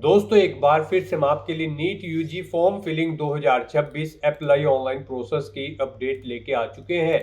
दोस्तों एक बार फिर से हम आपके लिए NEET UG form filling 2026 apply online process की अपडेट लेके आ चुके हैं।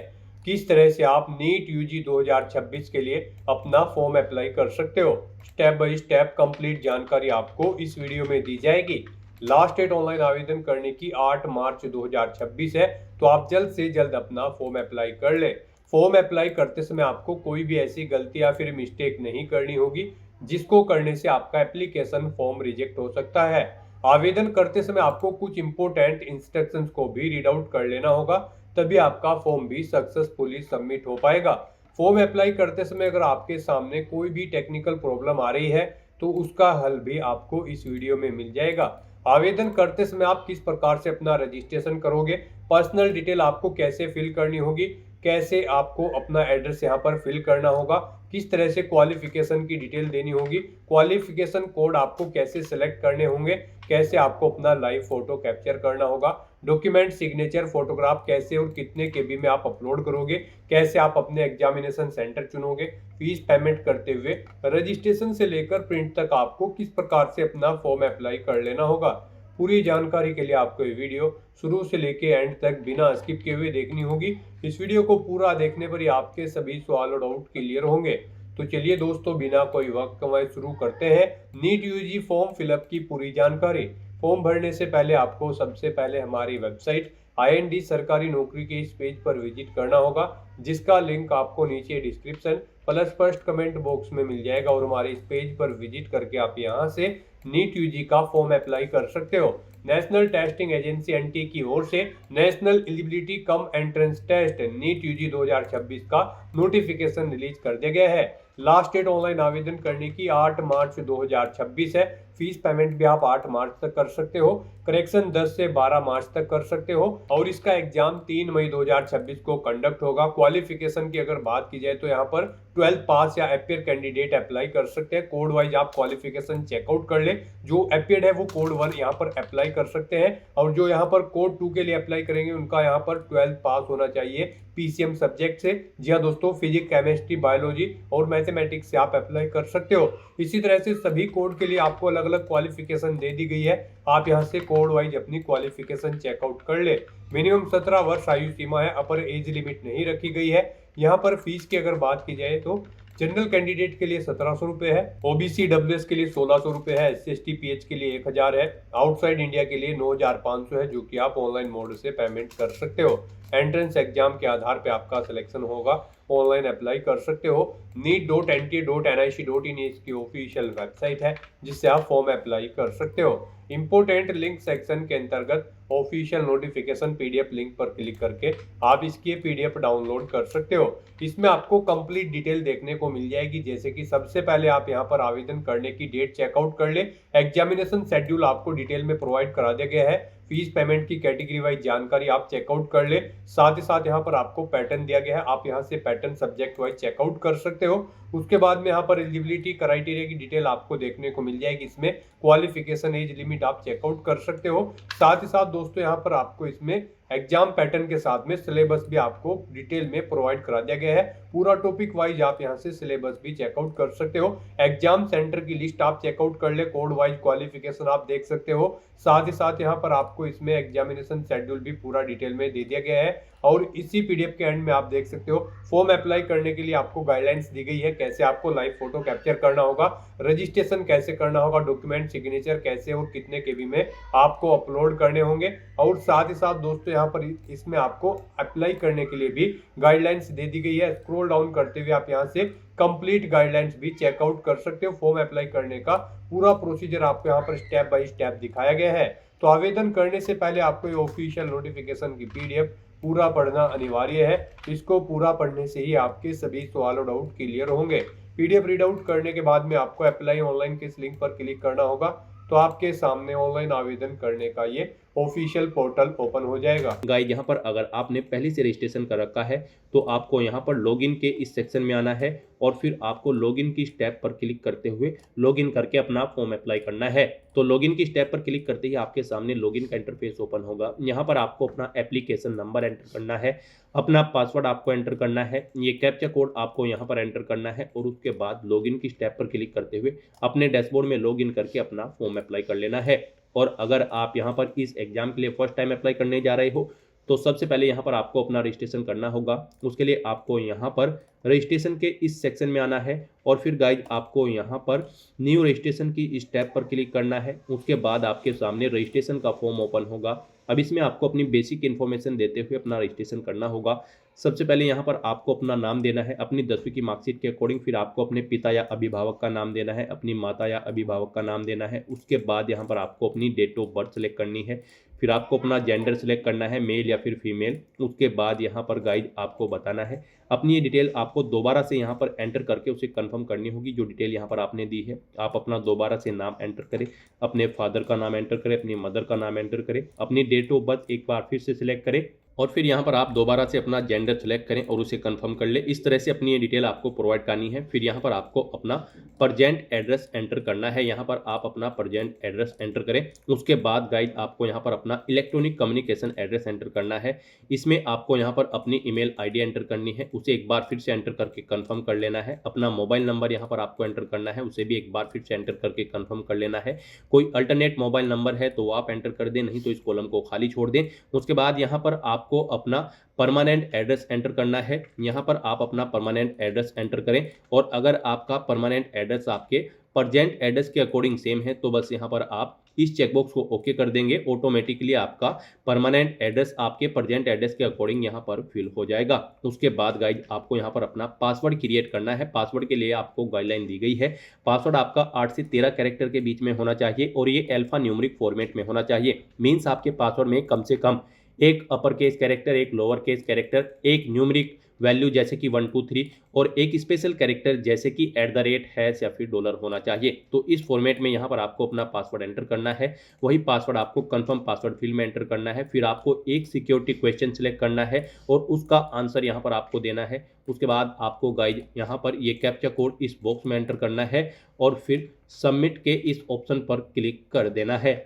किस तरह से आप नीट यूजी 2026 के लिए अपना फॉर्म अप्लाई कर सकते हो, स्टेप बाय स्टेप कंप्लीट जानकारी आपको इस वीडियो में दी जाएगी। लास्ट डेट ऑनलाइन आवेदन करने की 8 मार्च 2026 है, तो आप जल्द से जल्द अपना फॉर्म अप्लाई कर लें। फॉर्म अप्लाई करते समय आपको कोई भी ऐसी गलती या फिर मिस्टेक नहीं करनी होगी जिसको करने से आपका एप्लीकेशन फॉर्म रिजेक्ट हो सकता है। आवेदन करते समय आपको कुछ इंपॉर्टेंट इंस्ट्रक्शंस को भी रीड आउट कर लेना होगा, तभी आपका फॉर्म भी सक्सेसफुली सबमिट हो पाएगा। फॉर्म अप्लाई करते समय अगर आपके सामने कोई भी टेक्निकल प्रॉब्लम आ रही है तो उसका हल भी आपको इस वीडियो में मिल जाएगा। आवेदन करते समय आप किस प्रकार से अपना रजिस्ट्रेशन करोगे, पर्सनल डिटेल आपको कैसे फिल करनी होगी, कैसे आपको अपना एड्रेस यहाँ पर फिल करना होगा, किस तरह से क्वालिफिकेशन की डिटेल देनी होगी, क्वालिफिकेशन कोड आपको कैसे सेलेक्ट करने होंगे, कैसे आपको अपना लाइव फोटो कैप्चर करना होगा, डॉक्यूमेंट सिग्नेचर फोटोग्राफ कैसे और कितने केबी में आप अपलोड करोगे, कैसे आप अपने एग्जामिनेशन सेंटर चुनोगे, फीस पेमेंट करते हुए रजिस्ट्रेशन से लेकर प्रिंट तक आपको किस प्रकार से अपना फॉर्म अप्लाई कर लेना होगा। पूरी जानकारी के लिए आपको ये वीडियो शुरू से लेके एंड तक बिना स्किप किए हुए देखनी होगी। इस वीडियो को पूरा देखने पर ही आपके सभी सवाल और डाउट क्लियर होंगे। तो चलिए दोस्तों, बिना कोई वक्त गंवाए शुरू करते हैं नीट यूजी फॉर्म फिलअप की पूरी जानकारी। फॉर्म भरने से पहले आपको सबसे पहले हमारी वेबसाइट IND सरकारी नौकरी के इस पेज पर विजिट करना होगा, जिसका लिंक आपको नीचे description plus first comment box में मिल जाएगा। और हमारे इस पेज पर विजिट करके आप यहां से नीट यूजी का फॉर्म अप्लाई कर सकते हो। नेशनल टेस्टिंग एजेंसी NT की ओर से national eligibility cum entrance test NEET UG 2026 का नोटिफिकेशन रिलीज कर दिया गया है। लास्ट डेट ऑनलाइन आवेदन करने की 8 मार्च 2026 है। फीस पेमेंट भी आप 8 मार्च तक कर सकते हो, करेक्शन 10 से 12 मार्च तक कर सकते हो, और इसका एग्जाम 3 मई 2026 को कंडक्ट होगा। क्वालिफिकेशन की अगर बात की जाए तो यहाँ पर 12 पास या अपियर कैंडिडेट अप्लाई कर सकते हैं। कोड वाइज आप क्वालिफिकेशन चेकआउट कर ले, जो अपियर्ड है वो कोड 1 यहाँ पर अप्लाई कर सकते हैं, और जो यहाँ पर कोड 2 के लिए अप्लाई करेंगे उनका यहाँ पर 12 पास होना चाहिए PCM सब्जेक्ट से। जी हाँ दोस्तों, फिजिक्स, केमिस्ट्री, बायोलॉजी और मैथमेटिक्स से आप अप्लाई कर सकते हो। इसी तरह से सभी कोड के लिए आपको अलग अलग क्वालिफिकेशन दे दी गई है। आप यहाँ से कोड वाइज अपनी क्वालिफिकेशन चेकआउट कर ले। मिनिमम 17 वर्ष आयु सीमा है, अपर एज लिमिट नहीं रखी गई है। यहाँ पर फीस की अगर बात की जाए तो जनरल कैंडिडेट के लिए 1700 रुपए है, OBC WS के लिए 1600 रुपए है, SC ST PH के लिए 1000 है, आउटसाइड इंडिया के लिए 9500 है, जो कि आप ऑनलाइन मोड से पेमेंट कर सकते हो। एंट्रेंस एग्जाम के आधार पे आपका सिलेक्शन होगा, ऑनलाइन अप्लाई कर सकते हो। NEET.NTA.NIC.in इसकी ऑफिशियल वेबसाइट है, जिससे आप फॉर्म अप्लाई कर सकते हो। इंपोर्टेंट लिंक सेक्शन के अंतर्गत ऑफिशियल नोटिफिकेशन PDF लिंक पर क्लिक करके आप इसकी PDF डाउनलोड कर सकते हो। इसमें आपको कंप्लीट डिटेल देखने को मिल जाएगी, जैसे कि सबसे पहले आप यहाँ पर आवेदन करने की डेट चेकआउट कर ले। एग्जामिनेशन शेड्यूल आपको डिटेल में प्रोवाइड करा दिया गया है। फीस पेमेंट की कैटेगरी वाइज जानकारी आप चेकआउट कर ले। साथ ही साथ यहाँ पर आपको पैटर्न दिया गया है, आप यहाँ से पैटर्न सब्जेक्ट वाइज चेकआउट कर सकते हो। उसके बाद में यहाँ पर एलिजिबिलिटी क्राइटेरिया की डिटेल आपको देखने को मिल जाएगी। इसमें क्वालिफिकेशन, एज लिमिट आप चेकआउट कर सकते हो। साथ ही साथ दोस्तों यहाँ पर आपको इसमें एग्जाम पैटर्न के साथ में सिलेबस भी आपको डिटेल में प्रोवाइड करा दिया गया है। पूरा टॉपिक वाइज आप यहाँ से सिलेबस भी चेकआउट कर सकते हो। एग्जाम सेंटर की लिस्ट आप चेकआउट कर ले, कोड वाइज क्वालिफिकेशन आप देख सकते हो। साथ ही साथ यहाँ पर आपको इसमें एग्जामिनेशन शेड्यूल भी पूरा डिटेल में दे दिया गया है। और इसी PDF के एंड में आप देख सकते हो फॉर्म अप्लाई करने के लिए आपको गाइडलाइंस दी गई है, कैसे आपको लाइव फोटो कैप्चर करना होगा, रजिस्ट्रेशन कैसे करना होगा, डॉक्यूमेंट सिग्नेचर कैसे और कितने केबी में आपको अपलोड करने होंगे। और साथ ही साथ दोस्तों यहाँ पर इसमें आपको अप्लाई करने के लिए भी गाइडलाइंस दे दी गई है। स्क्रॉल डाउन करते हुए आप यहाँ से कंप्लीट गाइडलाइंस भी चेकआउट कर सकते हो। फॉर्म अप्लाई करने का पूरा प्रोसीजर आपको यहाँ पर स्टेप बाय स्टेप दिखाया गया है। तो आवेदन करने से पहले आपको ये ऑफिशियल नोटिफिकेशन की PDF पूरा पढ़ना अनिवार्य है। इसको पूरा पढ़ने से ही आपके सभी सवाल और डाउट क्लियर होंगे। PDF रीड आउट करने के बाद में आपको अप्लाई ऑनलाइन के इस लिंक पर क्लिक करना होगा, तो आपके सामने ऑनलाइन आवेदन करने का ये ऑफिशियल पोर्टल ओपन हो जाएगा। गाइस यहाँ पर अगर आपने पहले से रजिस्ट्रेशन कर रखा है तो आपको यहाँ पर लॉगिन के इस सेक्शन में आना है और फिर आपको लॉगिन की स्टेप पर क्लिक करते हुए लॉगिन करके अपना फॉर्म अप्लाई करना है। तो लॉगिन की स्टेप पर क्लिक करते ही आपके सामने लॉगिन का इंटरफेस ओपन होगा। यहाँ पर आपको अपना एप्लीकेशन नंबर एंटर करना है, अपना पासवर्ड आपको एंटर करना है, ये कैप्चा कोड आपको यहाँ पर एंटर करना है और उसके बाद लॉगिन की स्टेप पर क्लिक करते हुए अपने डैशबोर्ड में लॉगिन करके अपना फॉर्म अप्लाई कर लेना है। और अगर आप यहाँ पर इस एग्जाम के लिए फर्स्ट टाइम अप्लाई करने जा रहे हो तो सबसे पहले यहाँ पर आपको अपना रजिस्ट्रेशन करना होगा। उसके लिए आपको यहाँ पर रजिस्ट्रेशन के इस सेक्शन में आना है और फिर गाइज आपको यहाँ पर न्यू रजिस्ट्रेशन की स्टेप पर क्लिक करना है। उसके बाद आपके सामने रजिस्ट्रेशन का फॉर्म ओपन होगा। अब इसमें आपको अपनी बेसिक इन्फॉर्मेशन देते हुए अपना रजिस्ट्रेशन करना होगा। सबसे पहले यहाँ पर आपको अपना नाम देना है अपनी 10वीं की मार्कशीट के अकॉर्डिंग, फिर आपको अपने पिता या अभिभावक का नाम देना है, अपनी माता या अभिभावक का नाम देना है। उसके बाद यहाँ पर आपको अपनी डेट ऑफ बर्थ सेलेक्ट करनी है, फिर आपको अपना जेंडर सेलेक्ट करना है, मेल या फिर फीमेल। उसके बाद यहाँ पर गाइड आपको बताना है अपनी ये डिटेल आपको दोबारा से यहाँ पर एंटर करके उसे कंफर्म करनी होगी। जो डिटेल यहाँ पर आपने दी है आप अपना दोबारा से नाम एंटर करें, अपने फादर का नाम एंटर करें, अपनी मदर का नाम एंटर करें, अपनी डेट ऑफ बर्थ एक बार फिर से सिलेक्ट करें और फिर यहाँ पर आप दोबारा से अपना जेंडर सेलेक्ट करें और उसे कंफर्म कर ले। इस तरह से अपनी ये डिटेल आपको प्रोवाइड करनी है। फिर यहाँ पर आपको अपना प्रजेंट एड्रेस एंटर करना है। यहाँ पर आप अपना प्रजेंट एड्रेस एंटर करें। उसके बाद गाइड आपको यहाँ पर अपना इलेक्ट्रॉनिक कम्युनिकेशन एड्रेस एंटर करना है। इसमें आपको यहाँ पर अपनी ईमेल आईडी एंटर करनी है, उसे एक बार फिर से एंटर करके कंफर्म कर लेना है। अपना मोबाइल नंबर यहाँ पर आपको एंटर करना है, उसे भी एक बार फिर से एंटर करके कंफर्म कर लेना है। कोई अल्टरनेट मोबाइल नंबर है तो आप एंटर कर दें, नहीं तो इस कॉलम को खाली छोड़ दें। उसके बाद यहाँ पर आपको अपना परमानेंट एड्रेस एंटर करना है। यहाँ पर आप अपना परमानेंट एड्रेस एंटर करें और अगर आपका परमानेंट एड्रेस आपके प्रेजेंट एड्रेस के अकॉर्डिंग सेम है तो बस यहाँ पर आप इस चेकबॉक्स को ओके कर देंगे। ऑटोमेटिकली आपका परमानेंट एड्रेस आपके प्रेजेंट एड्रेस के अकॉर्डिंग यहाँ पर फिल हो जाएगा। उसके बाद गाइड आपको यहाँ पर अपना पासवर्ड क्रिएट करना है। पासवर्ड के लिए आपको गाइडलाइन दी गई है। पासवर्ड आपका 8 से 13 कैरेक्टर के बीच में होना चाहिए और ये अल्फा न्यूमेरिक फॉर्मेट में होना चाहिए। मीन्स आपके पासवर्ड में कम से कम एक अपर केस कैरेक्टर, एक लोअर केस कैरेक्टर, एक न्यूमेरिक वैल्यू जैसे कि 1 2 3 और एक स्पेशल कैरेक्टर जैसे कि @ या फिर डॉलर होना चाहिए। तो इस फॉर्मेट में यहाँ पर आपको अपना पासवर्ड एंटर करना है। वही पासवर्ड आपको कंफर्म पासवर्ड फील्ड में एंटर करना है। फिर आपको एक सिक्योरिटी क्वेश्चन सिलेक्ट करना है और उसका आंसर यहाँ पर आपको देना है। उसके बाद आपको गाइड यहाँ पर ये कैप्चा कोड इस बॉक्स में एंटर करना है और फिर सबमिट के इस ऑप्शन पर क्लिक कर देना है।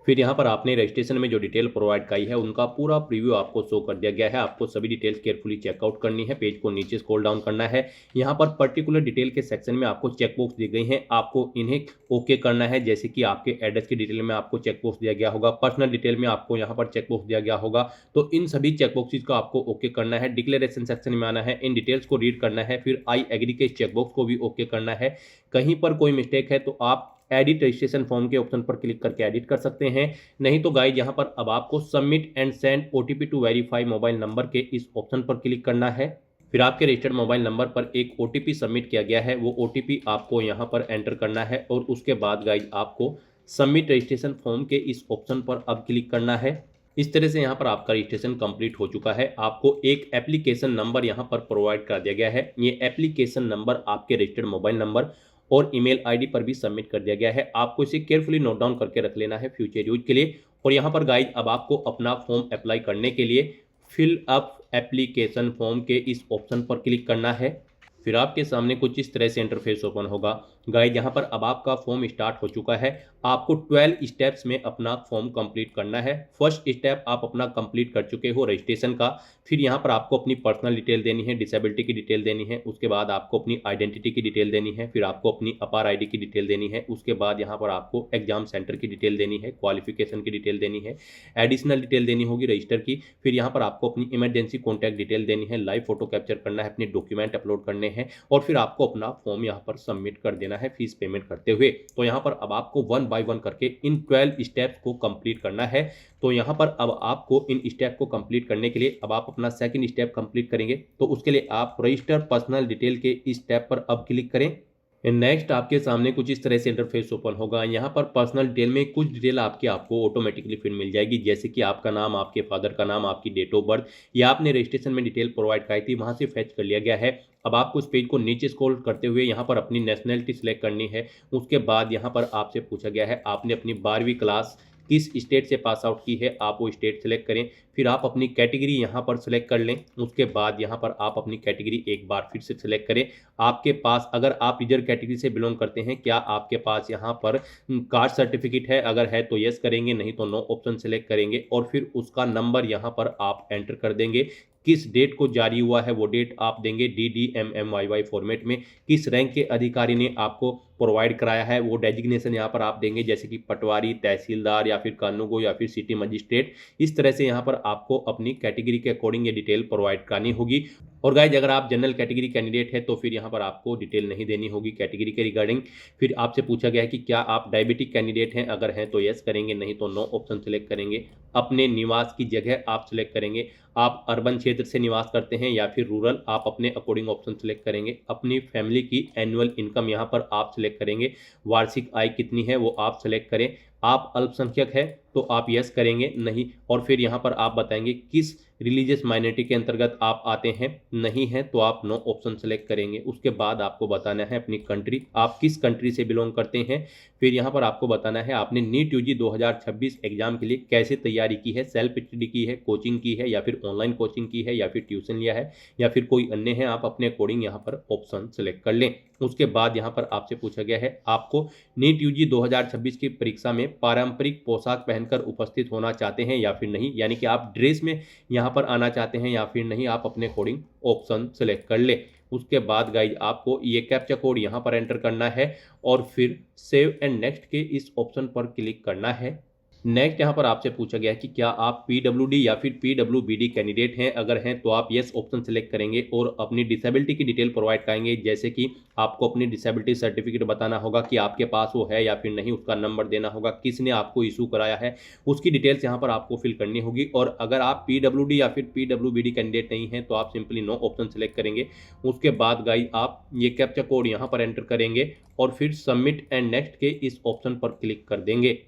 फिर यहाँ पर आपने रजिस्ट्रेशन में जो डिटेल प्रोवाइड की है उनका पूरा प्रीव्यू आपको शो कर दिया गया है। आपको सभी डिटेल्स केयरफुली चेकआउट करनी है। पेज को नीचे स्क्रॉल डाउन करना है। यहाँ पर पर्टिकुलर डिटेल के सेक्शन में आपको चेकबॉक्स दी गई हैं, आपको इन्हें ओके करना है। जैसे कि आपके एड्रेस की डिटेल में आपको चेकबॉक्स दिया गया होगा, पर्सनल डिटेल में आपको यहाँ पर चेकबॉक्स दिया गया होगा। तो इन सभी चेकबॉक्सेस को आपको ओके करना है। डिक्लेरेशन सेक्शन में आना है, इन डिटेल्स को रीड करना है, फिर आई एग्री के चेकबॉक्स को भी ओके करना है। कहीं पर कोई मिस्टेक है तो आप एडिट रजिस्ट्रेशन फॉर्म के ऑप्शन पर क्लिक करके एडिट कर सकते हैं। नहीं तो गाइड यहाँ पर अब आपको submit and send OTP to verify mobile number के इस ऑप्शन पर क्लिक करना है। फिर आपके रजिस्टर्ड मोबाइल नंबर पर एक ओटीपी सबमिट किया गया है, वो ओटीपी आपको यहाँ पर एंटर करना है और उसके बाद गाइड आपको सबमिट रजिस्ट्रेशन फॉर्म के इस ऑप्शन पर अब क्लिक करना है। इस तरह से यहाँ पर आपका रजिस्ट्रेशन कंप्लीट हो चुका है। आपको एक एप्लीकेशन नंबर यहाँ पर प्रोवाइड कर दिया गया है। ये एप्लीकेशन नंबर आपके रजिस्टर्ड मोबाइल नंबर और ईमेल आईडी पर भी सबमिट कर दिया गया है। आपको इसे केयरफुली नोट डाउन करके रख लेना है फ्यूचर यूज के लिए। और यहाँ पर गाइड अब आपको अपना फॉर्म अप्लाई करने के लिए फिल अप एप्लीकेशन फॉर्म के इस ऑप्शन पर क्लिक करना है। फिर आपके सामने कुछ इस तरह से इंटरफेस ओपन होगा। गाइड यहाँ पर अब आपका फॉर्म स्टार्ट हो चुका है। आपको 12 स्टेप्स में अपना फॉर्म कंप्लीट करना है। फर्स्ट स्टेप आप अपना कंप्लीट कर चुके हो रजिस्ट्रेशन का। फिर यहाँ पर आपको अपनी पर्सनल डिटेल देनी है, डिसेबिलिटी की डिटेल देनी है, उसके बाद आपको अपनी आइडेंटिटी की डिटेल देनी है, फिर आपको अपनी अपार आईडी की डिटेल देनी है, उसके बाद यहाँ पर आपको एग्जाम सेंटर की डिटेल देनी है, क्वालिफिकेशन की डिटेल देनी है, एडिशनल डिटेल देनी होगी रजिस्टर की। फिर यहाँ पर आपको अपनी इमरजेंसी कॉन्टैक्ट डिटेल देनी है, लाइव फोटो कैप्चर करना है, अपने डॉक्यूमेंट अपलोड करने हैं और फिर आपको अपना फॉर्म यहाँ पर सबमिट कर देना है फीस पेमेंट करते हुए। तो यहाँ पर अब आपको 1 बाय 1 करके इन 12 स्टेप्स को कंप्लीट करना है। तो यहाँ पर अब आपको इन स्टेप को कंप्लीट करने के लिए अब आप अपना सेकंड स्टेप कंप्लीट करेंगे। तो उसके लिए आप रजिस्टर पर्सनल डिटेल के इस स्टेप पर अब क्लिक करें। नेक्स्ट आपके सामने कुछ इस तरह से इंटरफेस ओपन होगा। यहाँ पर पर्सनल डिटेल में कुछ डिटेल आपको ऑटोमेटिकली फिर मिल जाएगी, जैसे कि आपका नाम, आपके फादर का नाम, आपकी डेट ऑफ बर्थ, या आपने रजिस्ट्रेशन में डिटेल प्रोवाइड कराई थी वहाँ से फैच कर लिया गया है। अब आपको इस पेज को नीचे स्क्रॉल करते हुए यहाँ पर अपनी नेशनलिटी सिलेक्ट करनी है। उसके बाद यहाँ पर आपसे पूछा गया है आपने अपनी 12वीं क्लास किस स्टेट से पास आउट की है आप वो स्टेट सेलेक्ट करें। फिर आप अपनी कैटेगरी यहाँ पर सेलेक्ट कर लें। उसके बाद यहाँ पर आप अपनी कैटेगरी एक बार फिर से सेलेक्ट करें। आपके पास अगर आप रिजर्व कैटेगरी से बिलोंग करते हैं, क्या आपके पास यहाँ पर कास्ट सर्टिफिकेट है, अगर है तो यस करेंगे, नहीं तो नो ऑप्शन सेलेक्ट करेंगे और फिर उसका नंबर यहाँ पर आप एंटर कर देंगे। किस डेट को जारी हुआ है वो डेट आप देंगे DDMMYY फॉर्मेट में। किस रैंक के अधिकारी ने आपको प्रोवाइड कराया है वो डेजिग्नेशन यहाँ पर आप देंगे, जैसे कि पटवारी, तहसीलदार या फिर कानूगो या फिर सिटी मजिस्ट्रेट। इस तरह से यहाँ पर आपको अपनी कैटेगरी के अकॉर्डिंग ये डिटेल प्रोवाइड करानी होगी। और गाइज अगर आप जनरल कैटेगरी कैंडिडेट है तो फिर यहाँ पर आपको डिटेल नहीं देनी होगी कैटेगरी के रिगार्डिंग। फिर आपसे पूछा गया है कि क्या आप डायबिटिक कैंडिडेट हैं, अगर हैं तो यस करेंगे, नहीं तो नो ऑप्शन सेलेक्ट करेंगे। अपने निवास की जगह आप सिलेक्ट करेंगे, आप अर्बन क्षेत्र से निवास करते हैं या फिर रूरल, आप अपने अकॉर्डिंग ऑप्शन सेलेक्ट करेंगे। अपनी फैमिली की एनुअल इनकम यहाँ पर आप सिलेक्ट करेंगे, वार्षिक आय कितनी है वो आप सेलेक्ट करें। आप अल्पसंख्यक है तो आप यस करेंगे, नहीं, और फिर यहाँ पर आप बताएंगे किस रिलीजियस माइनॉरिटी के अंतर्गत आप आते हैं, नहीं है तो आप नो ऑप्शन सेलेक्ट करेंगे। उसके बाद आपको बताना है अपनी कंट्री, आप किस कंट्री से बिलोंग करते हैं। फिर यहाँ पर आपको बताना है आपने नीट यूजी 2026 एग्जाम के लिए कैसे तैयारी की है, सेल्फ स्टडी की है, कोचिंग की है या फिर ऑनलाइन कोचिंग की है या फिर ट्यूशन लिया है या फिर कोई अन्य है, आप अपने अकॉर्डिंग यहाँ पर ऑप्शन सेलेक्ट कर लें। उसके बाद यहाँ पर आपसे पूछा गया है आपको नीट यूजी 2026 की परीक्षा में पारंपरिक पोशाक पहनकर उपस्थित होना चाहते हैं या फिर नहीं, यानी कि आप ड्रेस में यहाँ पर आना चाहते हैं या फिर नहीं, आप अपने अकॉर्डिंग ऑप्शन सेलेक्ट कर ले। उसके बाद गाइज आपको ये कैप्चा कोड यहाँ पर एंटर करना है और फिर सेव एंड नेक्स्ट के इस ऑप्शन पर क्लिक करना है। नेक्स्ट यहाँ पर आपसे पूछा गया है कि क्या आप PWD या फिर PWBD कैंडिडेट हैं, अगर हैं तो आप यस ऑप्शन सेलेक्ट करेंगे और अपनी डिसेबिलिटी की डिटेल प्रोवाइड कराएंगे, जैसे कि आपको अपनी डिसेबिलिटी सर्टिफिकेट बताना होगा कि आपके पास वो है या फिर नहीं, उसका नंबर देना होगा, किसने आपको इशू कराया है उसकी डिटेल्स यहाँ पर आपको फिल करनी होगी। और अगर आप PWD या फिर PWBD कैंडिडेट नहीं हैं तो आप सिंपली नो ऑप्शन सेलेक्ट करेंगे। उसके बाद गाइस आप ये कैप्चा कोड यहाँ पर एंटर करेंगे और फिर सबमिट एंड नेक्स्ट के इस ऑप्शन पर क्लिक कर देंगे।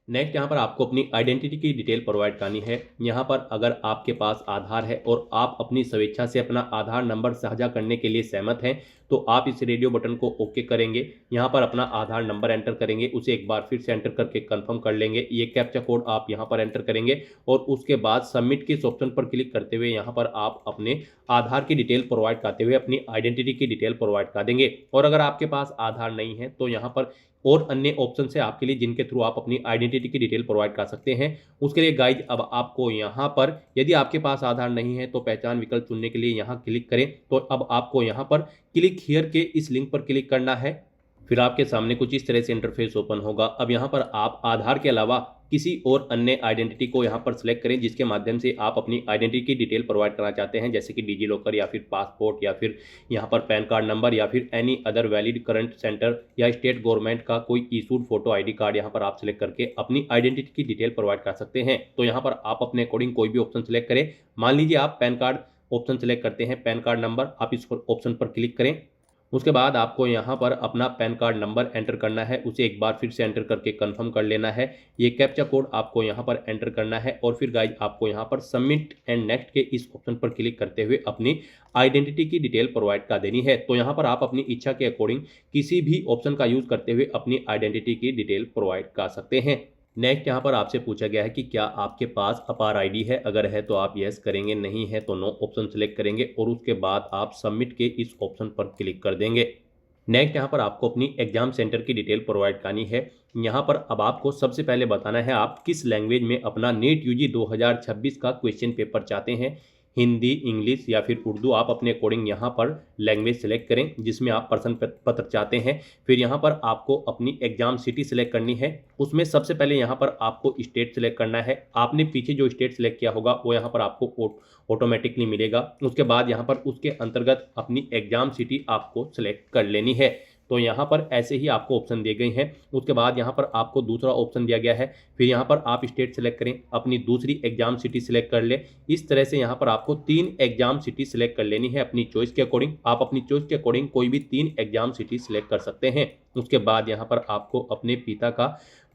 नेक्स्ट यहाँ पर आपको अपनी आइडेंटिटी की डिटेल प्रोवाइड करनी है। यहाँ पर अगर आपके पास आधार है और आप अपनी स्वेच्छा से अपना आधार नंबर साझा करने के लिए सहमत हैं तो आप इस रेडियो बटन को ओके करेंगे। यहाँ पर अपना आधार नंबर एंटर करेंगे, उसे एक बार फिर से एंटर करके कंफर्म कर लेंगे। ये कैप्चा कोड आप यहाँ पर एंटर करेंगे और उसके बाद सबमिट के इस ऑप्शन पर क्लिक करते हुए यहाँ पर आप अपने आधार की डिटेल प्रोवाइड करते हुए अपनी आइडेंटिटी की डिटेल प्रोवाइड कर देंगे। और अगर आपके पास आधार नहीं है तो यहाँ पर और अन्य ऑप्शन है आपके लिए जिनके थ्रू आप अपनी आइडेंटिटी की डिटेल प्रोवाइड कर सकते हैं। उसके लिए गाइज अब आपको यहाँ पर यदि आपके पास आधार नहीं है तो पहचान विकल्प चुनने के लिए यहाँ क्लिक करें। तो अब आपको यहाँ पर क्लिक हियर के इस लिंक पर क्लिक करना है। फिर आपके सामने कुछ इस तरह से इंटरफेस ओपन होगा। अब यहाँ पर आप आधार के अलावा किसी और अन्य आइडेंटिटी को यहाँ पर सिलेक्ट करें जिसके माध्यम से आप अपनी आइडेंटिटी की डिटेल प्रोवाइड करना चाहते हैं, जैसे कि डिजी लॉकर या फिर पासपोर्ट या फिर यहाँ पर पैन कार्ड नंबर या फिर any other valid current centre या स्टेट गवर्नमेंट का कोई इशूड फोटो आईडी कार्ड यहाँ पर आप सिलेक्ट करके अपनी आइडेंटिटी की डिटेल प्रोवाइड कर सकते हैं। तो यहाँ पर आप अपने अकॉर्डिंग कोई भी ऑप्शन सिलेक्ट करें। मान लीजिए आप पैन कार्ड ऑप्शन सेलेक्ट करते हैं, पैन कार्ड नंबर, आप इस ऑप्शन पर क्लिक करें। उसके बाद आपको यहाँ पर अपना पैन कार्ड नंबर एंटर करना है, उसे एक बार फिर से एंटर करके कंफर्म कर लेना है। ये कैप्चा कोड आपको यहाँ पर एंटर करना है और फिर गाइज आपको यहाँ पर सबमिट एंड नेक्स्ट के इस ऑप्शन पर क्लिक करते हुए अपनी आइडेंटिटी की डिटेल प्रोवाइड कर देनी है। तो यहाँ पर आप अपनी इच्छा के अकॉर्डिंग किसी भी ऑप्शन का यूज करते हुए अपनी आइडेंटिटी की डिटेल प्रोवाइड कर सकते हैं। नेक्स्ट यहाँ पर आपसे पूछा गया है कि क्या आपके पास अपार आईडी है, अगर है तो आप यस करेंगे, नहीं है तो नो ऑप्शन सेलेक्ट करेंगे और उसके बाद आप सबमिट के इस ऑप्शन पर क्लिक कर देंगे। नेक्स्ट यहाँ पर आपको अपनी एग्जाम सेंटर की डिटेल प्रोवाइड करनी है। यहाँ पर अब आपको सबसे पहले बताना है आप किस लैंग्वेज में अपना नीट यूजी 2026 का क्वेश्चन पेपर चाहते हैं, हिंदी, इंग्लिश या फिर उर्दू। आप अपने अकॉर्डिंग यहाँ पर लैंग्वेज सेलेक्ट करें जिसमें आप प्रश्न पत्र चाहते हैं। फिर यहाँ पर आपको अपनी एग्जाम सिटी सेलेक्ट करनी है। उसमें सबसे पहले यहाँ पर आपको स्टेट सेलेक्ट करना है। आपने पीछे जो स्टेट सेलेक्ट किया होगा वो यहाँ पर आपको ऑटोमेटिकली मिलेगा। उसके बाद यहाँ पर उसके अंतर्गत अपनी एग्जाम सिटी आपको सेलेक्ट कर लेनी है। तो यहाँ पर ऐसे ही आपको ऑप्शन दिए गए हैं। उसके बाद यहाँ पर आपको दूसरा ऑप्शन दिया गया है। फिर यहाँ पर आप स्टेट सेलेक्ट करें, अपनी दूसरी एग्जाम सिटी सेलेक्ट कर ले। इस तरह से यहाँ पर आपको 3 एग्जाम सिटी सेलेक्ट कर लेनी है अपनी चॉइस के अकॉर्डिंग। आप अपनी चॉइस के अकॉर्डिंग कोई भी 3 एग्जाम सिटी सेलेक्ट कर सकते हैं। उसके बाद यहाँ पर आपको अपने पिता का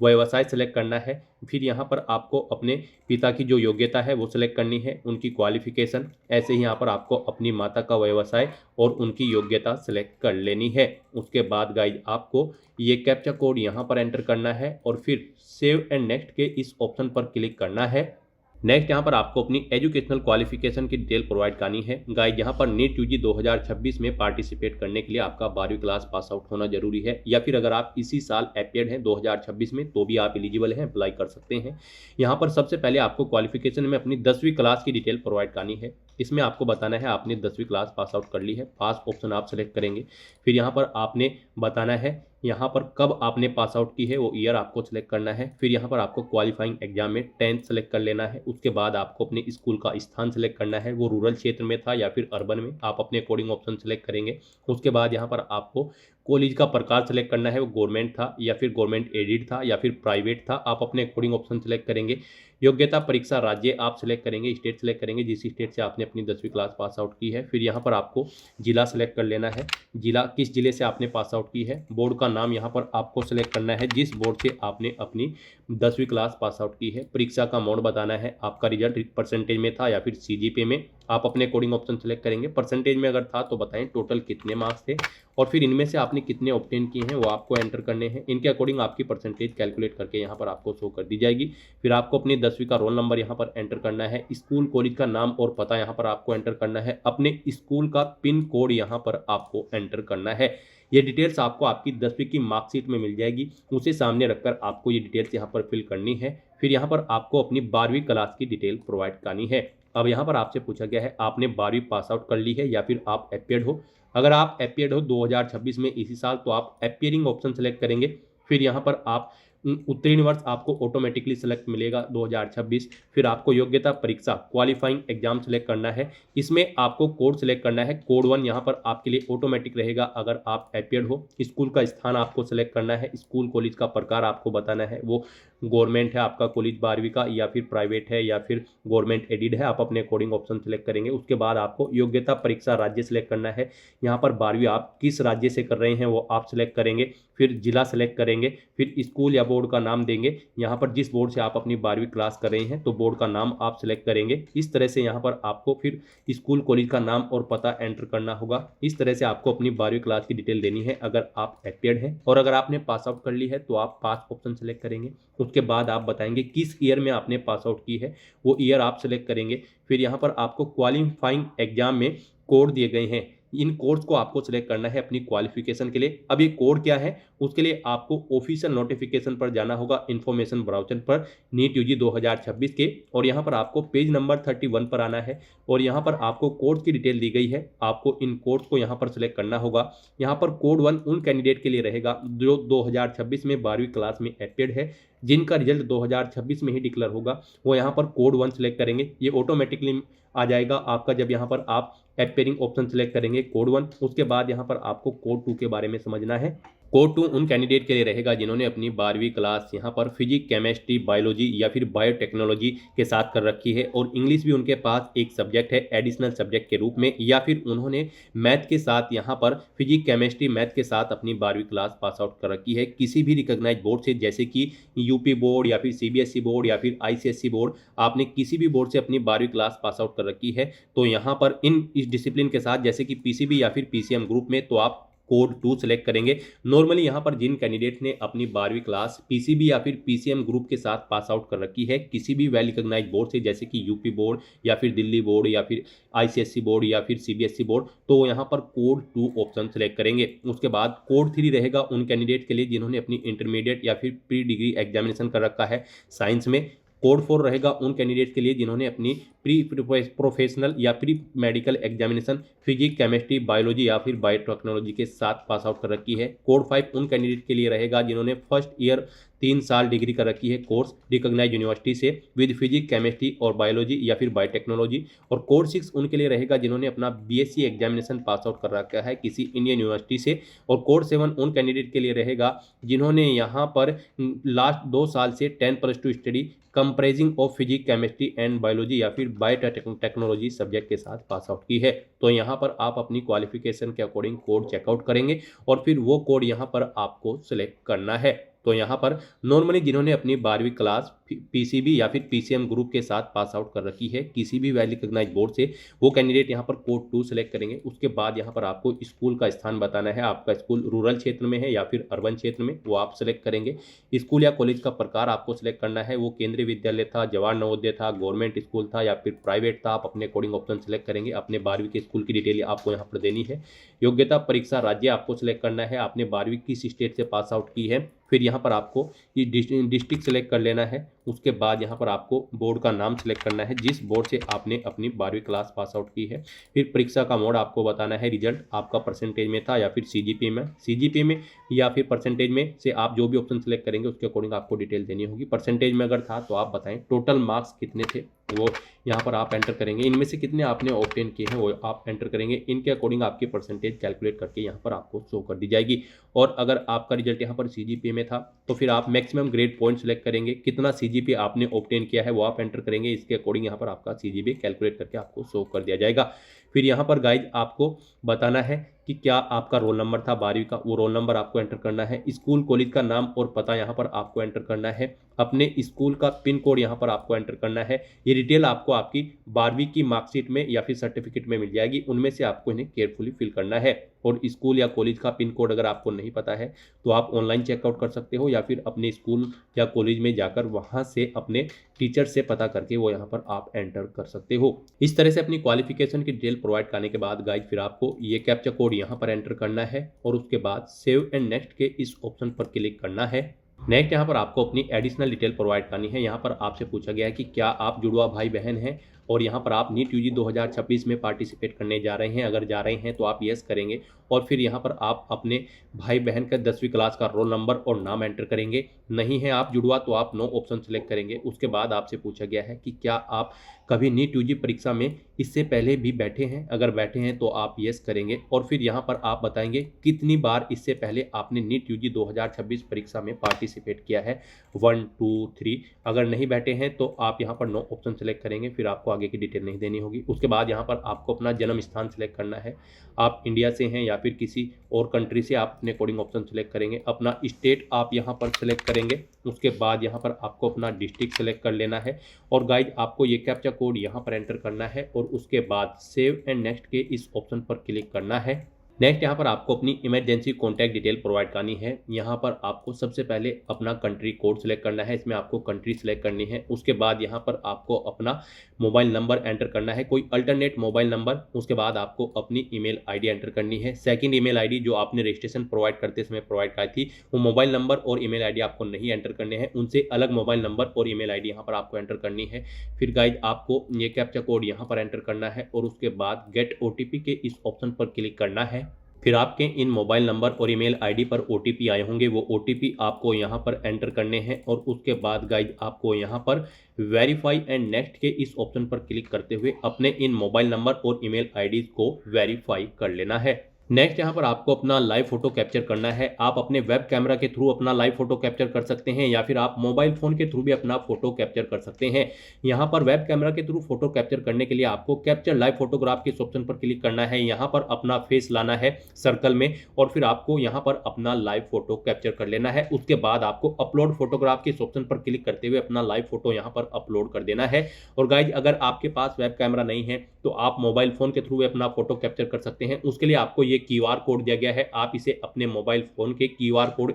व्यवसाय सेलेक्ट करना है। फिर यहाँ पर आपको अपने पिता की जो योग्यता है वो सिलेक्ट करनी है, उनकी क्वालिफिकेशन। ऐसे ही यहाँ पर आपको अपनी माता का व्यवसाय और उनकी योग्यता सिलेक्ट कर लेनी है। उसके बाद गाइज आपको ये कैप्चा कोड यहाँ पर एंटर करना है और फिर सेव एंड नेक्स्ट के इस ऑप्शन पर क्लिक करना है। नेक्स्ट यहाँ पर आपको अपनी एजुकेशनल क्वालिफिकेशन की डिटेल प्रोवाइड करनी है। गाइज यहाँ पर नीट यूजी 2026 में पार्टिसिपेट करने के लिए आपका 12वीं क्लास पास आउट होना जरूरी है, या फिर अगर आप इसी साल अपीयर्ड हैं 2026 में तो भी आप एलिजिबल हैं, अप्लाई कर सकते हैं। यहाँ पर सबसे पहले आपको क्वालिफिकेशन में अपनी 10वीं क्लास की डिटेल प्रोवाइड करनी है। इसमें आपको बताना है आपने 10वीं क्लास पास आउट कर ली है, पास ऑप्शन आप सेलेक्ट करेंगे। फिर यहाँ पर आपने बताना है यहाँ पर कब आपने पास आउट की है, वो ईयर आपको सेलेक्ट करना है। फिर यहाँ पर आपको क्वालिफाइंग एग्जाम में 10th सेलेक्ट कर लेना है। उसके बाद आपको अपने स्कूल का स्थान सेलेक्ट करना है, वो रूरल क्षेत्र में था या फिर अर्बन में, आप अपने अकॉर्डिंग ऑप्शन सेलेक्ट करेंगे। उसके बाद यहाँ पर आपको कॉलेज का प्रकार सेलेक्ट करना है, वो गवर्नमेंट था या फिर गवर्नमेंट एडिड था या फिर प्राइवेट था, आप अपने अकॉर्डिंग ऑप्शन सेलेक्ट करेंगे। योग्यता परीक्षा राज्य आप सेलेक्ट करेंगे, स्टेट सेलेक्ट करेंगे जिस स्टेट से आपने अपनी 10वीं क्लास पास आउट की है। फिर यहाँ पर आपको जिला सेलेक्ट कर लेना है, जिला किस जिले से आपने पास आउट की है। बोर्ड का नाम यहाँ पर आपको सेलेक्ट करना है जिस बोर्ड से आपने अपनी 10वीं क्लास पास आउट की है। परीक्षा का मोड बताना है, आपका रिजल्ट परसेंटेज में था या फिर सीजीपीए में, आप अपने अकॉर्डिंग ऑप्शन सेलेक्ट करेंगे। परसेंटेज में अगर था तो बताएं टोटल कितने मार्क्स थे, और फिर इनमें से आपने कितने ऑब्टेन किए हैं वो आपको एंटर करने हैं। इनके अकॉर्डिंग आपकी परसेंटेज कैलकुलेट करके यहाँ पर आपको शो कर दी जाएगी। फिर आपको अपनी 10वीं का रोल नंबर यहाँ पर एंटर करना है, स्कूल कॉलेज का नाम और पता यहाँ पर आपको एंटर करना है, अपने स्कूल का पिन कोड यहाँ पर आपको एंटर करना है। ये डिटेल्स आपको आपकी 10वीं की मार्कशीट में मिल जाएगी, उसे सामने रखकर आपको ये डिटेल्स यहाँ पर फिल करनी है। फिर यहाँ पर आपको अपनी 12वीं क्लास की डिटेल प्रोवाइड करनी है। अब यहाँ पर आपसे पूछा गया है आपने 12वीं पास आउट कर ली है या फिर आप अपीयर्ड हो। अगर आप अपीयर्ड हो 2026 में इसी साल तो आप अपीयरिंग ऑप्शन सेलेक्ट करेंगे। फिर यहाँ पर आप उत्तीर्ण वर्ष आपको ऑटोमेटिकली सेलेक्ट मिलेगा 2026। फिर आपको योग्यता परीक्षा क्वालिफाइंग एग्जाम सेलेक्ट करना है, इसमें आपको कोड सेलेक्ट करना है। कोड 1 यहाँ पर आपके लिए ऑटोमेटिक रहेगा अगर आप अपीयर्ड हो। स्कूल का स्थान आपको सेलेक्ट करना है, स्कूल कॉलेज का प्रकार आपको बताना है, वो गवर्नमेंट है आपका कॉलेज 12वीं का या फिर प्राइवेट है या फिर गवर्नमेंट एडिड है, आप अपने अकॉर्डिंग ऑप्शन सेलेक्ट करेंगे। उसके बाद आपको योग्यता परीक्षा राज्य सेलेक्ट करना है, यहाँ पर 12वीं आप किस राज्य से कर रहे हैं वो आप सेलेक्ट करेंगे। फिर जिला सेलेक्ट करेंगे, फिर स्कूल या बोर्ड का नाम देंगे, यहाँ पर जिस बोर्ड से आप अपनी 12वीं क्लास कर रहे हैं तो बोर्ड का नाम आप सेलेक्ट करेंगे। इस तरह से यहाँ पर आपको फिर स्कूल कॉलेज का नाम और पता एंटर करना होगा। इस तरह से आपको अपनी 12वीं क्लास की डिटेल देनी है अगर आप अपीयर्ड हैं, और अगर आपने पास आउट कर ली है तो आप पास ऑप्शन सेलेक्ट करेंगे। उसके बाद आप बताएंगे किस ईयर में आपने पास आउट की है, वो ईयर आप सेलेक्ट करेंगे। फिर यहाँ पर आपको क्वालिफाइंग एग्जाम में कोड दिए गए हैं, इन कोड्स को आपको सिलेक्ट करना है अपनी क्वालिफिकेशन के लिए। अब ये कोड क्या है, उसके लिए आपको ऑफिशियल नोटिफिकेशन पर जाना होगा, इंफॉर्मेशन ब्राउजर पर नीट यूजी 2026 के, और यहाँ पर आपको पेज नंबर 31 पर आना है और यहाँ पर आपको कोड्स की डिटेल दी गई है। आपको इन कोड्स को यहाँ पर सिलेक्ट करना होगा। यहाँ पर कोड 1 उन कैंडिडेट के लिए रहेगा जो 2026 में 12वीं क्लास में अपीयर्ड है, जिनका रिजल्ट 2026 में ही डिक्लेयर होगा, वो यहाँ पर कोड 1 सेलेक्ट करेंगे। ये ऑटोमेटिकली आ जाएगा आपका जब यहाँ पर आप अपीयरिंग ऑप्शन सेलेक्ट करेंगे कोड 1। उसके बाद यहाँ पर आपको कोड 2 के बारे में समझना है। कोड 2 उन कैंडिडेट के लिए रहेगा जिन्होंने अपनी 12वीं क्लास यहाँ पर फिजिक्स, केमिस्ट्री, बायोलॉजी या फिर बायोटेक्नोलॉजी के साथ कर रखी है और इंग्लिश भी उनके पास एक सब्जेक्ट है एडिशनल सब्जेक्ट के रूप में, या फिर उन्होंने मैथ के साथ यहाँ पर फिजिक्स, केमिस्ट्री, मैथ के साथ अपनी 12वीं क्लास पास आउट कर रखी है किसी भी रिकॉग्नाइज्ड बोर्ड से, जैसे कि यूपी बोर्ड या फिर सीबीएसई बोर्ड या फिर आईसीएसई बोर्ड। आपने किसी भी बोर्ड से अपनी 12वीं क्लास पास आउट कर रखी है तो यहाँ पर इस डिसिप्लिन के साथ, जैसे कि पीसीबी या फिर पीसीएम ग्रुप में, तो आप कोड 2 सेलेक्ट करेंगे। नॉर्मली यहाँ पर जिन कैंडिडेट ने अपनी 12वीं क्लास पीसीबी या फिर पीसीएम ग्रुप के साथ पास आउट कर रखी है किसी भी वेल रिकॉग्नाइज्ड बोर्ड से, जैसे कि यूपी बोर्ड या फिर दिल्ली बोर्ड या फिर आईसीएसई बोर्ड या फिर सीबीएसई बोर्ड, तो यहाँ पर कोड 2 ऑप्शन सेलेक्ट करेंगे। उसके बाद कोड 3 रहेगा उन कैंडिडेट के लिए जिन्होंने अपनी इंटरमीडिएट या फिर प्री डिग्री एग्जामिनेशन कर रखा है साइंस में। कोड 4 रहेगा उन कैंडिडेट के लिए जिन्होंने अपनी प्री प्रोफेशनल या pre medical examination physics, chemistry, biology या फिर बायोटेक्नोलॉजी के साथ पास आउट कर रखी है। कोड 5 उन कैंडिडेट के लिए रहेगा जिन्होंने फर्स्ट ईयर 3 साल डिग्री कर रखी है कोर्स रिकॉग्नाइज्ड यूनिवर्सिटी से विद फिजिक्स, केमिस्ट्री और बायोलॉजी या फिर बायोटेक्नोलॉजी। और कोड 6 उनके लिए रहेगा जिन्होंने अपना बीएससी एग्जामिनेशन पास आउट कर रखा है किसी इंडियन यूनिवर्सिटी से। और कोड 7 उन कैंडिडेट के लिए रहेगा जिन्होंने यहाँ पर लास्ट 2 साल से 10+2 study comprising of physics, chemistry and biology या फिर बायोटेक्नोलॉजी सब्जेक्ट के साथ पास आउट की है। तो यहाँ पर आप अपनी क्वालिफिकेशन के अकॉर्डिंग कोड चेकआउट करेंगे और फिर वो कोड यहाँ पर आपको सिलेक्ट करना है। तो यहाँ पर नॉर्मली जिन्होंने अपनी 12वीं क्लास पीसीबी या फिर पीसीएम ग्रुप के साथ पास आउट कर रखी है किसी भी वेल रिकॉग्नाइज्ड बोर्ड से, वो कैंडिडेट यहाँ पर कोड 2 सेलेक्ट करेंगे। उसके बाद यहाँ पर आपको स्कूल का स्थान बताना है, आपका स्कूल रूरल क्षेत्र में है या फिर अर्बन क्षेत्र में, वो आप सेलेक्ट करेंगे। स्कूल या कॉलेज का प्रकार आपको सिलेक्ट करना है, वो केंद्रीय विद्यालय था, जवाहर नवोदय था, गवर्नमेंट स्कूल था या फिर प्राइवेट था, आप अपने अकॉर्डिंग ऑप्शन सेलेक्ट करेंगे। अपने 12वीं के स्कूल की डिटेल आपको यहाँ पर देनी है। योग्यता परीक्षा राज्य आपको सिलेक्ट करना है, आपने 12वीं किस स्टेट से पास आउट की है। फिर यहाँ पर आपको ये डिस्ट्रिक्ट सेलेक्ट कर लेना है। उसके बाद यहाँ पर आपको बोर्ड का नाम सेलेक्ट करना है जिस बोर्ड से आपने अपनी 12वीं क्लास पास आउट की है। फिर परीक्षा का मोड आपको बताना है, रिजल्ट आपका परसेंटेज में था या फिर सीजीपीए में या फिर परसेंटेज में से आप जो भी ऑप्शन सेलेक्ट करेंगे उसके अकॉर्डिंग आपको डिटेल देनी होगी। परसेंटेज में अगर था तो आप बताएं टोटल मार्क्स कितने थे, वो यहाँ पर आप एंटर करेंगे। इनमें से कितने आपने ऑब्टेन किए हैं वो आप एंटर करेंगे। इनके अकॉर्डिंग आपकी परसेंटेज कैलकुलेट करके यहाँ पर आपको शो कर दी जाएगी। और अगर आपका रिजल्ट यहाँ पर सीजीपीए में था तो फिर आप मैक्सिमम ग्रेड पॉइंट सेलेक्ट करेंगे, कितना सीजीपीए आपने ऑब्टेन किया है वो आप एंटर करेंगे। इसके अकॉर्डिंग यहाँ पर आपका सीजीपीए कैलकुलेट करके आपको शो कर दिया जाएगा। फिर यहाँ पर गाइज आपको बताना है कि क्या आपका रोल नंबर था 12वीं का, वो रोल नंबर आपको एंटर करना है। स्कूल कॉलेज का नाम और पता यहाँ पर आपको एंटर करना है। अपने स्कूल का पिन कोड यहाँ पर आपको एंटर करना है। ये डिटेल आपको आपकी 12वीं की मार्कशीट में या फिर सर्टिफिकेट में मिल जाएगी, उनमें से आपको इन्हें केयरफुली फिल करना है। और स्कूल या कॉलेज का पिन कोड अगर आपको नहीं पता है तो आप ऑनलाइन चेकआउट कर सकते हो या फिर अपने स्कूल या कॉलेज में जाकर वहाँ से अपने टीचर से पता करके वो यहाँ पर आप एंटर कर सकते हो। इस तरह से अपनी क्वालिफिकेशन की डिटेल प्रोवाइड करने के बाद गाइज फिर आपको ये कैप्चा कोड यहाँ पर एंटर करना है और उसके बाद सेव एंड नेक्स्ट के इस ऑप्शन पर क्लिक करना है। नेक्स्ट यहाँ पर आपको अपनी एडिशनल डिटेल प्रोवाइड करनी है। यहाँ पर आपसे पूछा गया है कि क्या आप जुड़वा भाई बहन हैं और यहाँ पर आप नीट यूजी 2026 में पार्टिसिपेट करने जा रहे हैं। अगर जा रहे हैं तो आप यस करेंगे और फिर यहाँ पर आप अपने भाई बहन का 10वीं क्लास का रोल नंबर और नाम एंटर करेंगे। नहीं है आप जुड़वा तो आप नो ऑप्शन सेलेक्ट करेंगे। उसके बाद आपसे पूछा गया है कि क्या आप कभी नीट यूजी परीक्षा में इससे पहले भी बैठे हैं, अगर बैठे हैं तो आप यस करेंगे और फिर यहाँ पर आप बताएंगे कितनी बार इससे पहले आपने नीट यूजी 2026 परीक्षा में पार्टिसिपेट किया है, 1 2 3। अगर नहीं बैठे हैं तो आप यहाँ पर नो ऑप्शन सेलेक्ट करेंगे, फिर आपको आगे की डिटेल नहीं देनी होगी। उसके बाद यहाँ पर आपको अपना जन्म स्थान सेलेक्ट करना है, आप इंडिया से हैं या फिर किसी और कंट्री से, आप अपने अकॉर्डिंग ऑप्शन सेलेक्ट करेंगे। अपना स्टेट आप यहाँ पर सेलेक्ट करेंगे। उसके बाद यहाँ पर आपको अपना डिस्ट्रिक्ट सेलेक्ट कर लेना है और गाइड आपको ये कैप्चा कोड यहाँ पर एंटर करना है और उसके बाद सेव एंड नेक्स्ट के इस ऑप्शन पर क्लिक करना है। नेक्स्ट यहाँ पर आपको अपनी इमरजेंसी कॉन्टैक्ट डिटेल प्रोवाइड करनी है। यहाँ पर आपको सबसे पहले अपना कंट्री कोड सेलेक्ट करना है, इसमें आपको कंट्री सेलेक्ट करनी है। उसके बाद यहाँ पर आपको अपना मोबाइल नंबर एंटर करना है, कोई अल्टरनेट मोबाइल नंबर। उसके बाद आपको अपनी ईमेल आईडी एंटर करनी है। सेकंड ईमेल आईडी जो आपने रजिस्ट्रेशन प्रोवाइड करते समय प्रोवाइड कराई थी, वो मोबाइल नंबर और ईमेल आईडी आपको नहीं एंटर करने हैं, उनसे अलग मोबाइल नंबर और ईमेल आईडी यहाँ पर आपको एंटर करनी है। फिर गाइड आपको ये कैप्चा कोड यहाँ पर एंटर करना है और उसके बाद गेट ओटीपी के इस ऑप्शन पर क्लिक करना है। फिर आपके इन मोबाइल नंबर और ईमेल आईडी पर ओटीपी आए होंगे, वो ओटीपी आपको यहाँ पर एंटर करने हैं और उसके बाद गाइड आपको यहाँ पर वेरीफाई एंड नेक्स्ट के इस ऑप्शन पर क्लिक करते हुए अपने इन मोबाइल नंबर और ईमेल आईडी को वेरीफाई कर लेना है। नेक्स्ट यहाँ पर आपको अपना लाइव फोटो कैप्चर करना है। आप अपने वेब कैमरा के थ्रू अपना लाइव फोटो कैप्चर कर सकते हैं या फिर आप मोबाइल फोन के थ्रू भी अपना फोटो कैप्चर कर सकते हैं। यहाँ पर वेब कैमरा के थ्रू फोटो कैप्चर करने के लिए आपको कैप्चर लाइव फोटोग्राफ के इस ऑप्शन पर क्लिक करना है। यहाँ पर अपना फेस लाना है सर्कल में और फिर आपको यहाँ पर अपना लाइव फोटो कैप्चर कर लेना है। उसके बाद आपको अपलोड फोटोग्राफ के इस ऑप्शन पर क्लिक करते हुए अपना लाइव फोटो यहाँ पर अपलोड कर देना है। और गाइज अगर आपके पास वेब कैमरा नहीं है तो आप मोबाइल फोन के थ्रू अपना फोटो कैप्चर कर सकते हैं। उसके लिए आपको ये क्यूआर कोड दिया गया है, आप इसे अपने मोबाइल फोन के क्यूआर कोड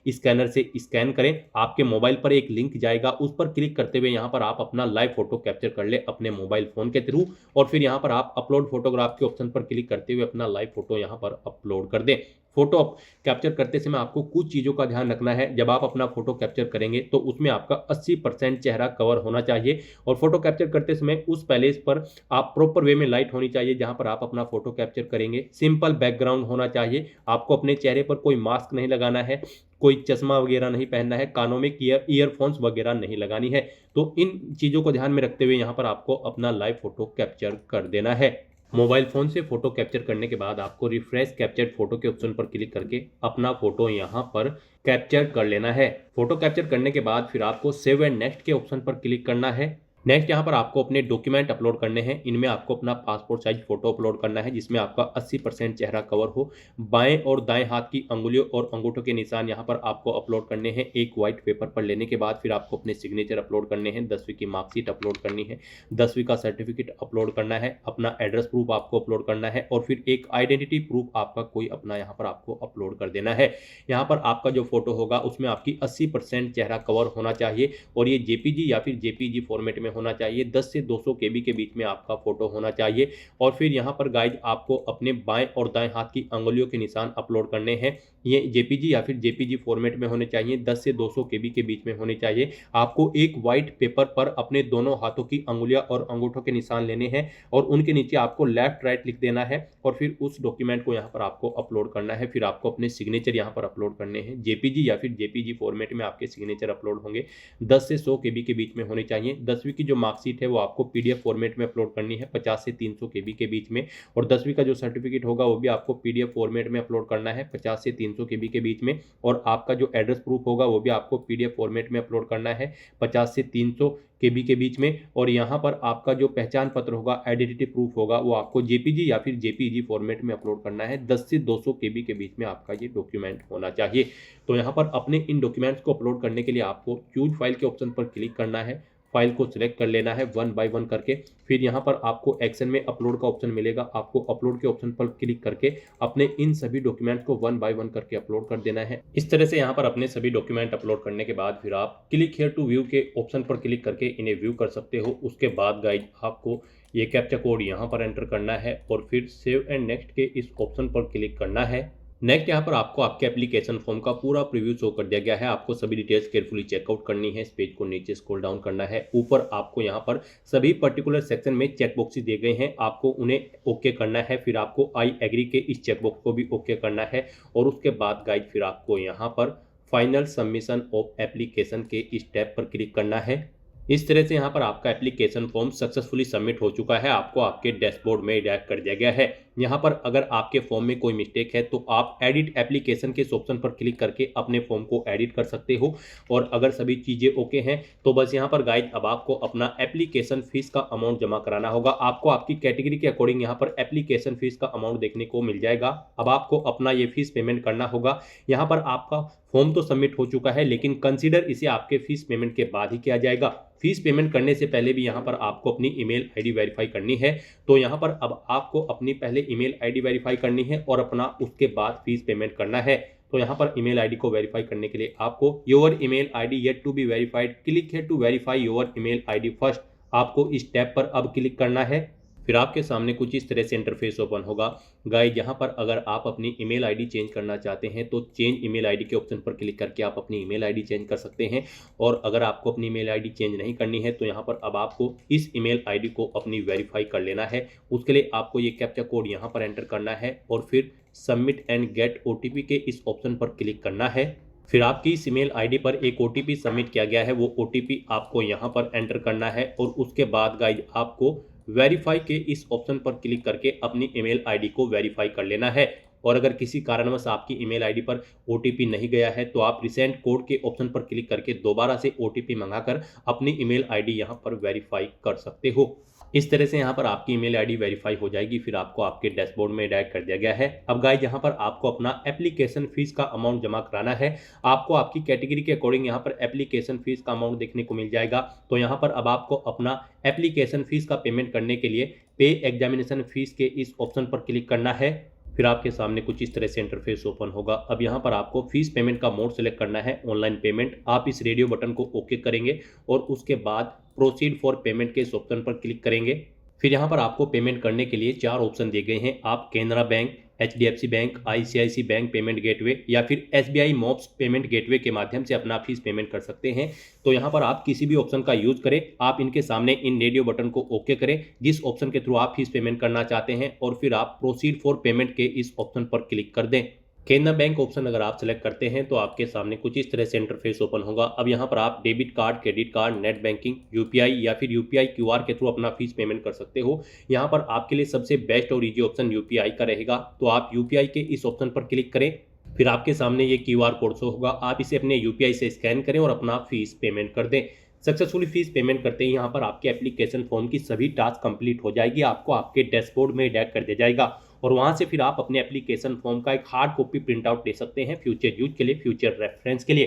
स्कैनर से स्कैन करें। आपके मोबाइल पर एक लिंक जाएगा, उस पर क्लिक करते हुए यहाँ पर आप अपना लाइव फोटो कैप्चर कर ले अपने मोबाइल फोन के थ्रू और फिर यहाँ पर आप अपलोड फोटोग्राफ के ऑप्शन पर क्लिक करते हुए अपना लाइव फोटो यहाँ पर अपलोड कर दें। फोटो कैप्चर करते समय आपको कुछ चीज़ों का ध्यान रखना है। जब आप अपना फोटो कैप्चर करेंगे तो उसमें आपका 80% चेहरा कवर होना चाहिए और फोटो कैप्चर करते समय उस पैलेस पर आप प्रॉपर वे में लाइट होनी चाहिए जहां पर आप अपना फोटो कैप्चर करेंगे। सिंपल बैकग्राउंड होना चाहिए। आपको अपने चेहरे पर कोई मास्क नहीं लगाना है, कोई चश्मा वगैरह नहीं पहनना है, कानों में ईयरफोन्स वगैरह नहीं लगानी है। तो इन चीज़ों को ध्यान में रखते हुए यहाँ पर आपको अपना लाइव फोटो कैप्चर कर देना है। मोबाइल फोन से फोटो कैप्चर करने के बाद आपको रिफ्रेश कैप्चर्ड फोटो के ऑप्शन पर क्लिक करके अपना फोटो यहाँ पर कैप्चर कर लेना है। फोटो कैप्चर करने के बाद फिर आपको सेव एंड नेक्स्ट के ऑप्शन पर क्लिक करना है नेक्स्ट यहाँ पर आपको अपने डॉक्यूमेंट अपलोड करने हैं। इनमें आपको अपना पासपोर्ट साइज फोटो अपलोड करना है जिसमें आपका 80% चेहरा कवर हो। बाएं और दाएं हाथ की अंगुलियों और अंगूठों के निशान यहाँ पर आपको अपलोड करने हैं। एक वाइट पेपर पर लेने के बाद फिर आपको अपने सिग्नेचर अपलोड करने हैं। 10वीं की मार्कशीट अपलोड करनी है, 10वीं का सर्टिफिकेट अपलोड करना है, अपना एड्रेस प्रूफ आपको अपलोड करना है और फिर एक आइडेंटिटी प्रूफ आपका कोई अपना यहाँ पर आपको अपलोड कर देना है। यहाँ पर आपका जो फोटो होगा उसमें आपकी 80% चेहरा कवर होना चाहिए और ये जेपीजी या फिर जेपीजी फॉर्मेट में होना चाहिए। 10 से 200 केबी के बीच में आपका फोटो होना चाहिए और फिर यहाँ पर गाइज आपको अपने बाएं और दाएं हाथ की अंगुलियों के निशान अपलोड करने हैं। ये जेपीजी या फिर जेपीजी फॉर्मेट में होने चाहिए, 10 से 200 केबी के बीच में होने चाहिए। आपको एक वाइट पेपर पर अपने दोनों हाथों की अंगुलियां और अंगूठों के निशान लेने हैं और उनके नीचे आपको लेफ्ट राइट लिख देना है और फिर उस डॉक्यूमेंट को यहाँ पर आपको अपलोड करना है। फिर आपको अपने सिग्नेचर यहाँ पर अपलोड करने हैं। जेपीजी या फिर जेपीजी फॉर्मेट में आपके सिग्नेचर अपलोड होंगे, 10 से 100 केबी के बीच में होने चाहिए। 10वीं की जो मार्कशीट है वो आपको पीडीएफ फॉर्मेट में अपलोड करनी है 50 से 300 केबी के बीच में और 10वीं का जो सर्टिफिकेट होगा वो भी आपको पीडीएफ फॉर्मेट में अपलोड करना है 50 से 300 केबी के बीच में और आपका जो एड्रेस प्रूफ होगा वो भी आपको पीडीएफ फॉर्मेट में अपलोड करना है 50 से 300 केबी के बीच में और यहाँ पर आपका जो पहचान पत्र होगा, आइडेंटिटी प्रूफ होगा, वो आपको जेपीजी या फिर जेपीजी फॉर्मेट में अपलोड करना है। 10 से 200 केबी के बीच में आपका ये डॉक्यूमेंट होना चाहिए। तो यहाँ पर अपने इन डॉक्यूमेंट्स को अपलोड करने के लिए आपको चूज फाइल के ऑप्शन पर क्लिक करना है, फाइल को सिलेक्ट कर लेना है 1 बाय 1 करके। फिर यहाँ पर आपको एक्शन में अपलोड का ऑप्शन मिलेगा, आपको अपलोड के ऑप्शन पर क्लिक करके अपने इन सभी डॉक्यूमेंट को 1 बाय 1 करके अपलोड कर देना है। इस तरह से यहाँ पर अपने सभी डॉक्यूमेंट अपलोड करने के बाद फिर आप क्लिक हियर टू व्यू के ऑप्शन पर क्लिक करके इन्हें व्यू कर सकते हो। उसके बाद गाइज आपको ये कैप्चा कोड यहाँ पर एंटर करना है और फिर सेव एंड नेक्स्ट के इस ऑप्शन पर क्लिक करना है। नेक्स्ट यहाँ पर आपको आपके एप्लीकेशन फॉर्म का पूरा प्रीव्यू शो कर दिया गया है। आपको सभी डिटेल्स केयरफुली चेकआउट करनी है। इस पेज को नीचे स्क्रॉल डाउन करना है। ऊपर आपको यहाँ पर सभी पर्टिकुलर सेक्शन में चेक बॉक्सेस दिए गए हैं, आपको उन्हें ओके करना है। फिर आपको आई एग्री के इस चेकबॉक्स को भी ओके करना है और उसके बाद गाइड फिर आपको यहाँ पर फाइनल सबमिशन ऑफ एप्लीकेशन के इस टैब पर क्लिक करना है। इस तरह से यहाँ पर आपका एप्लीकेशन फॉर्म सक्सेसफुली सबमिट हो चुका है। आपको आपके डैशबोर्ड में डायरेक्ट कर दिया गया है। यहाँ पर अगर आपके फॉर्म में कोई मिस्टेक है तो आप एडिट एप्लीकेशन के इस ऑप्शन पर क्लिक करके अपने फॉर्म को एडिट कर सकते हो और अगर सभी चीज़ें ओके हैं तो बस यहाँ पर गाइड अब आपको अपना एप्लीकेशन फीस का अमाउंट जमा कराना होगा। आपको आपकी कैटेगरी के अकॉर्डिंग यहाँ पर एप्लीकेशन फीस का अमाउंट देखने को मिल जाएगा। अब आपको अपना ये फीस पेमेंट करना होगा। यहाँ पर आपका फॉर्म तो सबमिट हो चुका है लेकिन कंसीडर इसे आपके फीस पेमेंट के बाद ही किया जाएगा। फीस पेमेंट करने से पहले भी यहाँ पर आपको अपनी ईमेल आईडी वेरीफाई करनी है। तो यहाँ पर अब आपको अपनी पहले ईमेल आईडी वेरीफाई करनी है और अपना उसके बाद फीस पेमेंट करना है। तो यहाँ पर ईमेल आईडी को वेरीफाई करने के लिए आपको your email ID yet to be verified, click here to verify your email ID first. आपको इस टैब पर अब क्लिक करना है। फिर आपके सामने कुछ इस तरह से इंटरफेस ओपन होगा। गाइस यहाँ पर अगर आप अपनी ईमेल आईडी चेंज करना चाहते हैं तो चेंज ईमेल आईडी के ऑप्शन पर क्लिक करके आप अपनी ईमेल आईडी चेंज कर सकते हैं और अगर आपको अपनी ईमेल आईडी चेंज नहीं करनी है तो यहाँ पर अब आपको इस ईमेल आईडी को अपनी वेरीफाई कर लेना है। उसके लिए आपको ये कैप्चा कोड यहाँ पर एंटर करना है और फिर सबमिट एंड गेट ओटीपी के इस ऑप्शन पर क्लिक करना है। फिर आपकी इस ईमेल आईडी पर एक ओटीपी सबमिट किया गया है, वो ओटीपी आपको यहाँ पर एंटर करना है और उसके बाद गाइज आपको वेरीफाई के इस ऑप्शन पर क्लिक करके अपनी ईमेल आईडी को वेरीफाई कर लेना है। और अगर किसी कारणवश आपकी ईमेल आईडी पर ओटीपी नहीं गया है तो आप रिसेंट कोड के ऑप्शन पर क्लिक करके दोबारा से ओटीपी मंगाकर अपनी ईमेल आईडी यहाँ पर वेरीफाई कर सकते हो। इस तरह से यहाँ पर आपकी ईमेल आईडी वेरीफाई हो जाएगी। फिर आपको आपके डैशबोर्ड में डायरेक्ट कर दिया गया है। अब गाइस यहाँ पर आपको अपना एप्लीकेशन फीस का अमाउंट जमा कराना है। आपको आपकी कैटेगरी के अकॉर्डिंग यहाँ पर एप्लीकेशन फीस का अमाउंट देखने को मिल जाएगा। तो यहाँ पर अब आपको अपना एप्लीकेशन फीस का पेमेंट करने के लिए पे एग्जामिनेशन फीस के इस ऑप्शन पर क्लिक करना है। फिर आपके सामने कुछ इस तरह से इंटरफेस ओपन होगा। अब यहाँ पर आपको फीस पेमेंट का मोड सेलेक्ट करना है, ऑनलाइन पेमेंट। आप इस रेडियो बटन को ओके करेंगे और उसके बाद प्रोसीड फॉर पेमेंट के इस ऑप्शन पर क्लिक करेंगे। फिर यहाँ पर आपको पेमेंट करने के लिए 4 ऑप्शन दिए गए हैं। आप Canara bank, HDFC bank, ICICI bank payment gateway या फिर SBI मोब्स पेमेंट गेटवे के माध्यम से अपना फीस पेमेंट कर सकते हैं। तो यहाँ पर आप किसी भी ऑप्शन का यूज करें। आप इनके सामने इन रेडियो बटन को ओके करें जिस ऑप्शन के थ्रू आप फीस पेमेंट करना चाहते हैं और फिर आप प्रोसीड फॉर पेमेंट के इस ऑप्शन पर क्लिक कर दें। केनरा बैंक ऑप्शन अगर आप सेलेक्ट करते हैं तो आपके सामने कुछ इस तरह से इंटरफेस ओपन होगा। अब यहाँ पर आप debit card, credit card, net banking, UPI या फिर UPI QR के थ्रू अपना फीस पेमेंट कर सकते हो। यहाँ पर आपके लिए सबसे बेस्ट और ईजी ऑप्शन UPI का रहेगा। तो आप UPI के इस ऑप्शन पर क्लिक करें। फिर आपके सामने ये QR कोड शो होगा। आप इसे अपने UPI से स्कैन करें और अपना फीस पेमेंट कर दें। सक्सेसफुली फीस पेमेंट करते ही यहाँ पर आपके एप्लीकेशन फॉर्म की सभी टास्क कंप्लीट हो जाएगी, आपको आपके डैशबोर्ड में रिडायरेक्ट कर दिया जाएगा और वहाँ से फिर आप अपने एप्लीकेशन फॉर्म का एक हार्ड कॉपी प्रिंट आउट ले सकते हैं फ्यूचर यूज के लिए, फ्यूचर रेफरेंस के लिए।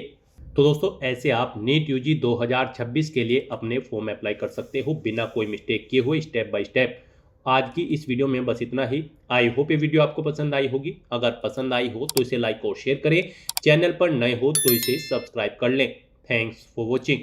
तो दोस्तों ऐसे आप नीट यूजी 2026 के लिए अपने फॉर्म अप्लाई कर सकते हो बिना कोई मिस्टेक किए हुए, स्टेप बाय स्टेप। आज की इस वीडियो में बस इतना ही। आई होप ये वीडियो आपको पसंद आई होगी। अगर पसंद आई हो तो इसे लाइक और शेयर करें, चैनल पर नए हो तो इसे सब्सक्राइब कर लें। Thanks for watching.